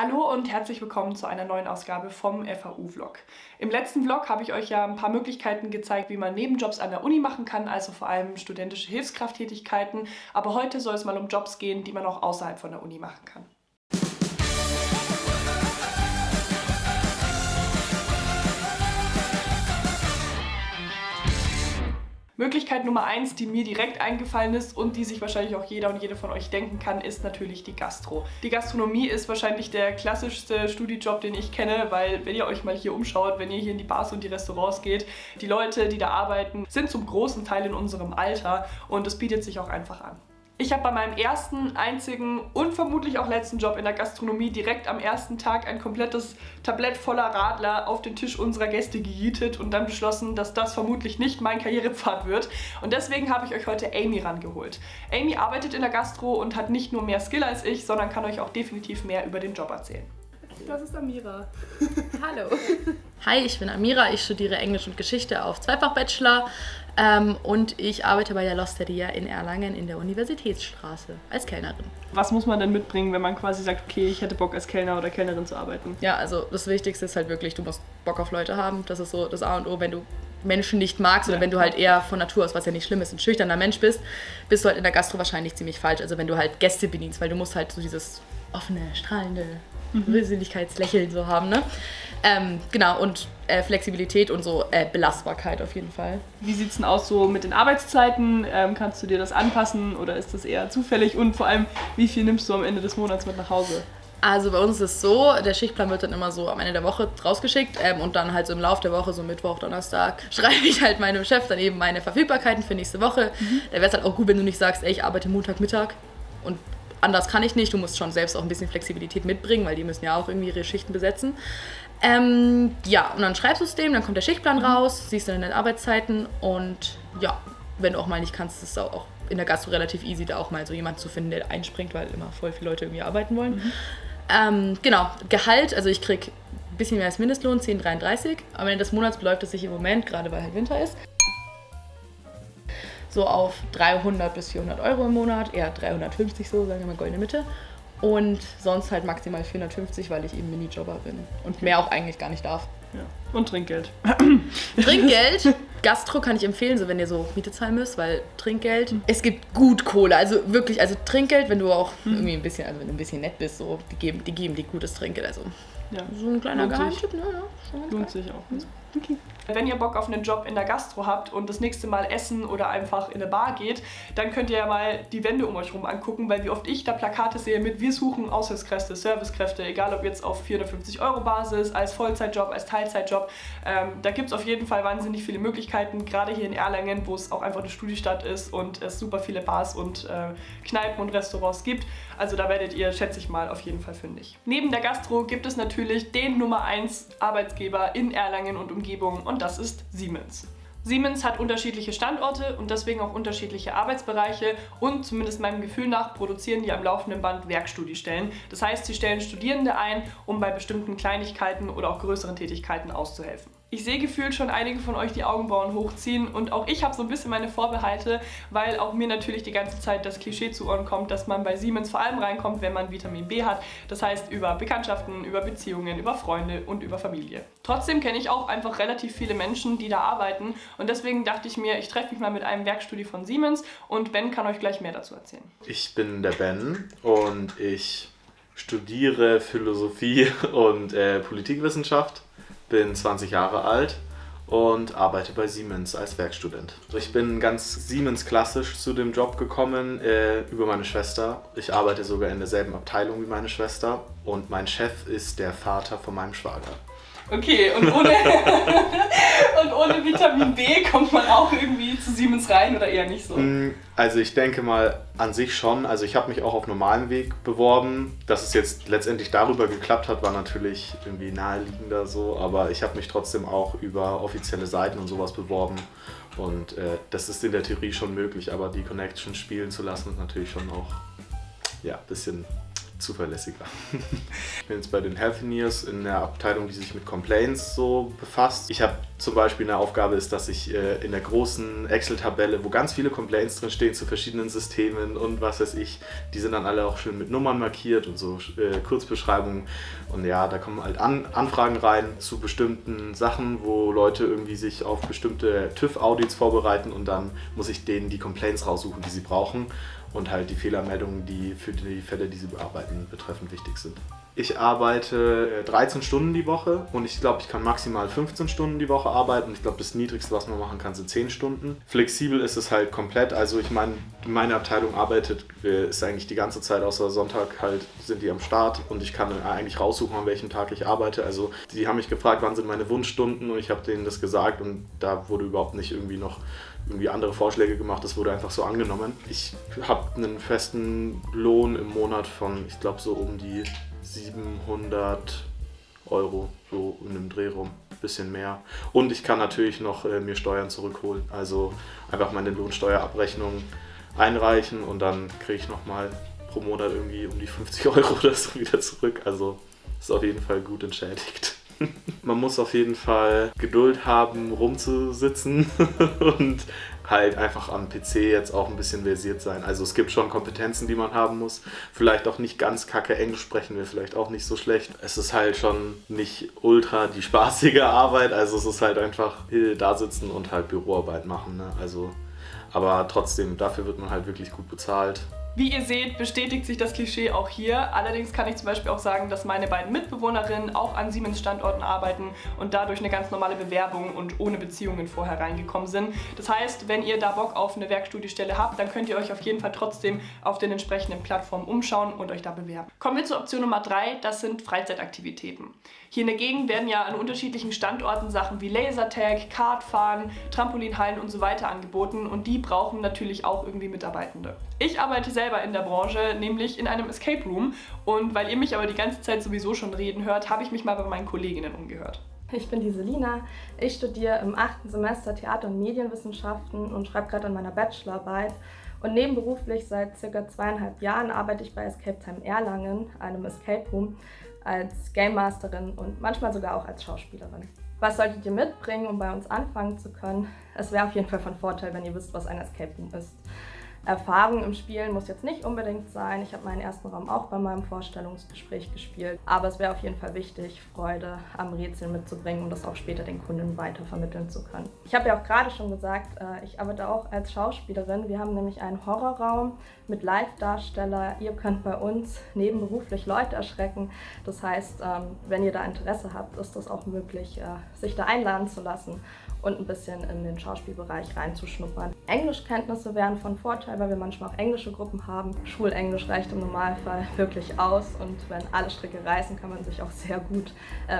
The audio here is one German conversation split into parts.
Hallo und herzlich willkommen zu einer neuen Ausgabe vom FAU-Vlog. Im letzten Vlog habe ich euch ja ein paar Möglichkeiten gezeigt, wie man Nebenjobs an der Uni machen kann, also vor allem studentische Hilfskrafttätigkeiten. Aber heute soll es mal um Jobs gehen, die man auch außerhalb von der Uni machen kann. Möglichkeit Nummer 1, die mir direkt eingefallen ist und die sich wahrscheinlich auch jeder und jede von euch denken kann, ist natürlich die Gastro. Die Gastronomie ist wahrscheinlich der klassischste Studijob, den ich kenne, weil wenn ihr euch mal hier umschaut, wenn ihr hier in die Bars und die Restaurants geht, die Leute, die da arbeiten, sind zum großen Teil in unserem Alter und es bietet sich auch einfach an. Ich habe bei meinem ersten, einzigen und vermutlich auch letzten Job in der Gastronomie direkt am ersten Tag ein komplettes Tablett voller Radler auf den Tisch unserer Gäste gejietet und dann beschlossen, dass das vermutlich nicht mein Karrierepfad wird. Und deswegen habe ich euch heute Amy rangeholt. Amy arbeitet in der Gastro und hat nicht nur mehr Skill als ich, sondern kann euch auch definitiv mehr über den Job erzählen. Das ist Amira. Hallo. Hi, ich bin Amira, ich studiere Englisch und Geschichte auf Zweifach-Bachelor und ich arbeite bei der L'Osteria in Erlangen in der Universitätsstraße als Kellnerin. Was muss man denn mitbringen, wenn man quasi sagt, okay, ich hätte Bock als Kellner oder Kellnerin zu arbeiten? Ja, also das Wichtigste ist halt wirklich, du musst Bock auf Leute haben. Das ist so das A und O, wenn du Menschen nicht magst oder wenn du halt eher von Natur aus, was ja nicht schlimm ist, ein schüchterner Mensch bist du halt in der Gastro wahrscheinlich ziemlich falsch. Also wenn du halt Gäste bedienst, weil du musst halt so dieses offene, strahlende Besinnlichkeitslächeln so haben, ne? Genau, und Flexibilität und so Belastbarkeit auf jeden Fall. Wie sieht es denn aus so mit den Arbeitszeiten? Kannst du dir das anpassen oder ist das eher zufällig? Und vor allem, wie viel nimmst du am Ende des Monats mit nach Hause? Also bei uns ist es so, der Schichtplan wird dann immer so am Ende der Woche rausgeschickt und dann halt so im Laufe der Woche, so Mittwoch, Donnerstag, schreibe ich halt meinem Chef dann eben meine Verfügbarkeiten für nächste Woche. Da wäre es halt auch gut, wenn du nicht sagst, ey, ich arbeite Montag, Mittag und anders kann ich nicht. Du musst schon selbst auch ein bisschen Flexibilität mitbringen, weil die müssen ja auch irgendwie ihre Schichten besetzen. Ja, und dann schreibst du es dem, dann kommt der Schichtplan raus, siehst dann deine Arbeitszeiten und ja, wenn du auch mal nicht kannst, ist es auch in der Gastro relativ easy, da auch mal so jemanden zu finden, der einspringt, weil immer voll viele Leute irgendwie arbeiten wollen. Genau, Gehalt, also ich krieg ein bisschen mehr als Mindestlohn, 10,33. Am Ende des Monats beläuft es sich im Moment, gerade weil halt Winter ist, so auf 300 bis 400 Euro im Monat, eher 350 so, sagen wir mal goldene Mitte. Und sonst halt maximal 450, weil ich eben Minijobber bin und mehr auch eigentlich gar nicht darf. Ja. Und Trinkgeld. Trinkgeld, Gastro kann ich empfehlen, so wenn ihr so Miete zahlen müsst, weil Trinkgeld, es gibt gut Kohle, also wirklich, also Trinkgeld, wenn du auch irgendwie ein bisschen, also wenn du ein bisschen nett bist, so, die geben dir gutes Trinkgeld, also ja. So ein kleiner Geheimtipp, ne? Ja, lohnt sich auch. Okay. Wenn ihr Bock auf einen Job in der Gastro habt und das nächste Mal essen oder einfach in eine Bar geht, dann könnt ihr ja mal die Wände um euch herum angucken, weil wie oft ich da Plakate sehe mit wir suchen Aushilfskräfte, Servicekräfte, egal ob jetzt auf 450 € Basis, als Vollzeitjob, als Teilzeitjob. Da gibt es auf jeden Fall wahnsinnig viele Möglichkeiten, gerade hier in Erlangen, wo es auch einfach eine Studiestadt ist und es super viele Bars und Kneipen und Restaurants gibt. Also da werdet ihr, schätze ich mal, auf jeden Fall fündig. Neben der Gastro gibt es natürlich den Nummer 1 Arbeitsgeber in Erlangen und Umgebung und das ist Siemens. Siemens hat unterschiedliche Standorte und deswegen auch unterschiedliche Arbeitsbereiche und zumindest meinem Gefühl nach produzieren die am laufenden Band Werkstudiestellen. Das heißt, sie stellen Studierende ein, um bei bestimmten Kleinigkeiten oder auch größeren Tätigkeiten auszuhelfen. Ich sehe gefühlt schon einige von euch die Augenbrauen hochziehen und auch ich habe so ein bisschen meine Vorbehalte, weil auch mir natürlich die ganze Zeit das Klischee zu Ohren kommt, dass man bei Siemens vor allem reinkommt, wenn man Vitamin B hat. Das heißt über Bekanntschaften, über Beziehungen, über Freunde und über Familie. Trotzdem kenne ich auch einfach relativ viele Menschen, die da arbeiten und deswegen dachte ich mir, ich treffe mich mal mit einem Werkstudie von Siemens und Ben kann euch gleich mehr dazu erzählen. Ich bin der Ben und ich studiere Philosophie und Politikwissenschaft. Bin 20 Jahre alt und arbeite bei Siemens als Werkstudent. Ich bin ganz Siemens klassisch zu dem Job gekommen über meine Schwester. Ich arbeite sogar in derselben Abteilung wie meine Schwester und mein Chef ist der Vater von meinem Schwager. Okay, und ohne Vitamin B kommt man auch irgendwie zu Siemens rein oder eher nicht so? Also ich denke mal an sich schon. Also ich habe mich auch auf normalem Weg beworben. Dass es jetzt letztendlich darüber geklappt hat, war natürlich irgendwie naheliegender so. Aber ich habe mich trotzdem auch über offizielle Seiten und sowas beworben. Und das ist in der Theorie schon möglich. Aber die Connection spielen zu lassen ist natürlich schon auch ein bisschen zuverlässiger. Ich bin jetzt bei den Healthineers in der Abteilung, die sich mit Complaints so befasst. Ich habe zum Beispiel eine Aufgabe ist, dass ich in der großen Excel-Tabelle, wo ganz viele Complaints drin stehen zu verschiedenen Systemen und was weiß ich, die sind dann alle auch schön mit Nummern markiert und so Kurzbeschreibungen. Und ja, da kommen halt Anfragen rein zu bestimmten Sachen, wo Leute irgendwie sich auf bestimmte TÜV-Audits vorbereiten und dann muss ich denen die Complaints raussuchen, die sie brauchen und halt die Fehlermeldungen, die für die Fälle, die sie bearbeiten, betreffend wichtig sind. Ich arbeite 13 Stunden die Woche und ich glaube, ich kann maximal 15 Stunden die Woche arbeiten. Ich glaube, das Niedrigste, was man machen kann, sind 10 Stunden. Flexibel ist es halt komplett. Also ich meine, meine Abteilung arbeitet, ist eigentlich die ganze Zeit, außer Sonntag halt sind die am Start und ich kann eigentlich raussuchen, an welchem Tag ich arbeite. Also die haben mich gefragt, wann sind meine Wunschstunden und ich habe denen das gesagt und da wurde überhaupt nicht irgendwie andere Vorschläge gemacht, das wurde einfach so angenommen. Ich habe einen festen Lohn im Monat von, ich glaube, so um die 700 €, so in einem Dreh rum, bisschen mehr. Und ich kann natürlich noch mir Steuern zurückholen, also einfach meine Lohnsteuerabrechnung einreichen und dann kriege ich nochmal pro Monat irgendwie um die 50 € oder so wieder zurück. Also ist auf jeden Fall gut entschädigt. Man muss auf jeden Fall Geduld haben, rumzusitzen und halt einfach am PC jetzt auch ein bisschen versiert sein. Also es gibt schon Kompetenzen, die man haben muss. Vielleicht auch nicht ganz kacke Englisch sprechen wir vielleicht auch nicht so schlecht. Es ist halt schon nicht ultra die spaßige Arbeit. Also es ist halt einfach da sitzen und halt Büroarbeit machen. Ne? Also, aber trotzdem, dafür wird man halt wirklich gut bezahlt. Wie ihr seht, bestätigt sich das Klischee auch hier. Allerdings kann ich zum Beispiel auch sagen, dass meine beiden Mitbewohnerinnen auch an Siemens-Standorten arbeiten und dadurch eine ganz normale Bewerbung und ohne Beziehungen vorher reingekommen sind. Das heißt, wenn ihr da Bock auf eine Werkstudiestelle habt, dann könnt ihr euch auf jeden Fall trotzdem auf den entsprechenden Plattformen umschauen und euch da bewerben. Kommen wir zur Option Nummer 3, das sind Freizeitaktivitäten. Hier in der Gegend werden ja an unterschiedlichen Standorten Sachen wie Lasertag, Kartfahren, Trampolinhallen und so weiter angeboten und die brauchen natürlich auch irgendwie Mitarbeitende. Ich arbeite selber in der Branche, nämlich in einem Escape Room und weil ihr mich aber die ganze Zeit sowieso schon reden hört, habe ich mich mal bei meinen Kolleginnen umgehört. Ich bin die Selina, ich studiere im 8. Semester Theater- und Medienwissenschaften und schreibe gerade an meiner Bachelorarbeit. Und nebenberuflich seit ca. 2,5 Jahren arbeite ich bei Escape Time Erlangen, einem Escape Room, als Game Masterin und manchmal sogar auch als Schauspielerin. Was solltet ihr mitbringen, um bei uns anfangen zu können? Es wäre auf jeden Fall von Vorteil, wenn ihr wisst, was ein Escape Room ist. Erfahrung im Spielen muss jetzt nicht unbedingt sein. Ich habe meinen ersten Raum auch bei meinem Vorstellungsgespräch gespielt. Aber es wäre auf jeden Fall wichtig, Freude am Rätseln mitzubringen, um das auch später den Kunden weitervermitteln zu können. Ich habe ja auch gerade schon gesagt, ich arbeite auch als Schauspielerin. Wir haben nämlich einen Horrorraum mit Live-Darsteller. Ihr könnt bei uns nebenberuflich Leute erschrecken. Das heißt, wenn ihr da Interesse habt, ist das auch möglich, sich da einladen zu lassen und ein bisschen in den Schauspielbereich reinzuschnuppern. Englischkenntnisse wären von Vorteil, weil wir manchmal auch englische Gruppen haben. Schulenglisch reicht im Normalfall wirklich aus und wenn alle Stricke reißen, kann man sich auch sehr gut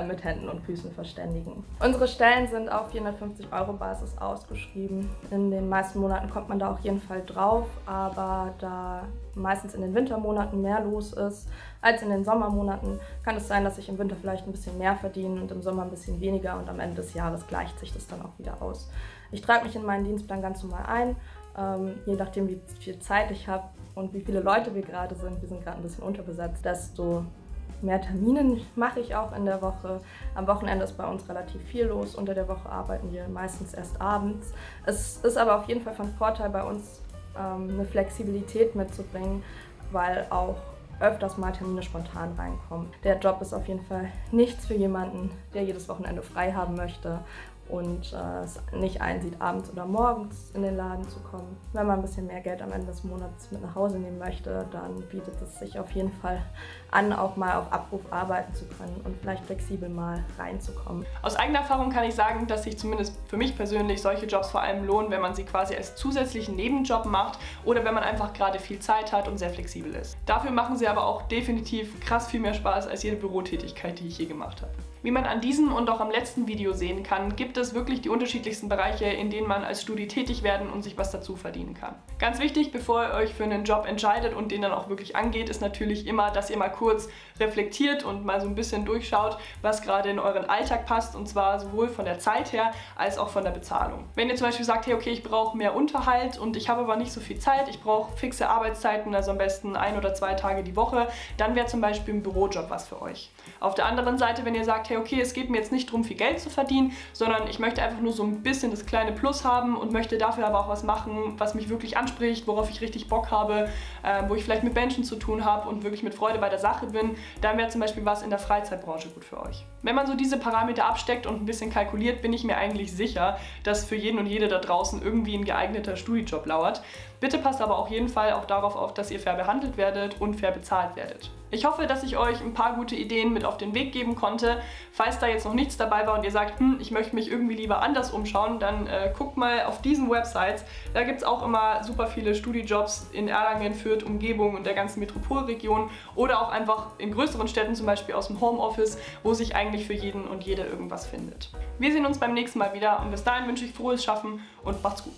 mit Händen und Füßen verständigen. Unsere Stellen sind auf 450 € Basis ausgeschrieben. In den meisten Monaten kommt man da auf jeden Fall drauf, aber da meistens in den Wintermonaten mehr los ist als in den Sommermonaten, kann es sein, dass ich im Winter vielleicht ein bisschen mehr verdiene und im Sommer ein bisschen weniger und am Ende des Jahres gleicht sich das dann auch wieder aus. Ich trage mich in meinen Dienstplan ganz normal ein, je nachdem wie viel Zeit ich habe und wie viele Leute wir gerade sind. Wir sind gerade ein bisschen unterbesetzt, desto mehr Termine mache ich auch in der Woche. Am Wochenende ist bei uns relativ viel los, unter der Woche arbeiten wir meistens erst abends. Es ist aber auf jeden Fall von Vorteil bei uns, eine Flexibilität mitzubringen, weil auch öfters mal Termine spontan reinkommen. Der Job ist auf jeden Fall nichts für jemanden, der jedes Wochenende frei haben möchte und es nicht einsieht, abends oder morgens in den Laden zu kommen. Wenn man ein bisschen mehr Geld am Ende des Monats mit nach Hause nehmen möchte, dann bietet es sich auf jeden Fall an, auch mal auf Abruf arbeiten zu können und vielleicht flexibel mal reinzukommen. Aus eigener Erfahrung kann ich sagen, dass sich zumindest für mich persönlich solche Jobs vor allem lohnen, wenn man sie quasi als zusätzlichen Nebenjob macht oder wenn man einfach gerade viel Zeit hat und sehr flexibel ist. Dafür machen sie aber auch definitiv krass viel mehr Spaß als jede Bürotätigkeit, die ich je gemacht habe. Wie man an diesem und auch am letzten Video sehen kann, gibt es wirklich die unterschiedlichsten Bereiche, in denen man als Studi tätig werden und sich was dazu verdienen kann. Ganz wichtig, bevor ihr euch für einen Job entscheidet und den dann auch wirklich angeht, ist natürlich immer, dass ihr mal kurz reflektiert und mal so ein bisschen durchschaut, was gerade in euren Alltag passt, und zwar sowohl von der Zeit her als auch von der Bezahlung. Wenn ihr zum Beispiel sagt, hey, okay, ich brauche mehr Unterhalt und ich habe aber nicht so viel Zeit, ich brauche fixe Arbeitszeiten, also am besten 1 oder 2 Tage die Woche, dann wäre zum Beispiel ein Bürojob was für euch. Auf der anderen Seite, wenn ihr sagt, hey, okay, es geht mir jetzt nicht darum, viel Geld zu verdienen, sondern ich möchte einfach nur so ein bisschen das kleine Plus haben und möchte dafür aber auch was machen, was mich wirklich anspricht, worauf ich richtig Bock habe, wo ich vielleicht mit Menschen zu tun habe und wirklich mit Freude bei der Sache bin, dann wäre zum Beispiel was in der Freizeitbranche gut für euch. Wenn man so diese Parameter absteckt und ein bisschen kalkuliert, bin ich mir eigentlich sicher, dass für jeden und jede da draußen irgendwie ein geeigneter Studijob lauert. Bitte passt aber auf jeden Fall auch darauf auf, dass ihr fair behandelt werdet und fair bezahlt werdet. Ich hoffe, dass ich euch ein paar gute Ideen mit auf den Weg geben konnte. Falls da jetzt noch nichts dabei war und ihr sagt, ich möchte mich irgendwie lieber anders umschauen, dann guckt mal auf diesen Websites. Da gibt es auch immer super viele Studijobs in Erlangen, Fürth, Umgebung und der ganzen Metropolregion oder auch einfach in größeren Städten, zum Beispiel aus dem Homeoffice, wo sich eigentlich für jeden und jede irgendwas findet. Wir sehen uns beim nächsten Mal wieder und bis dahin wünsche ich frohes Schaffen und macht's gut.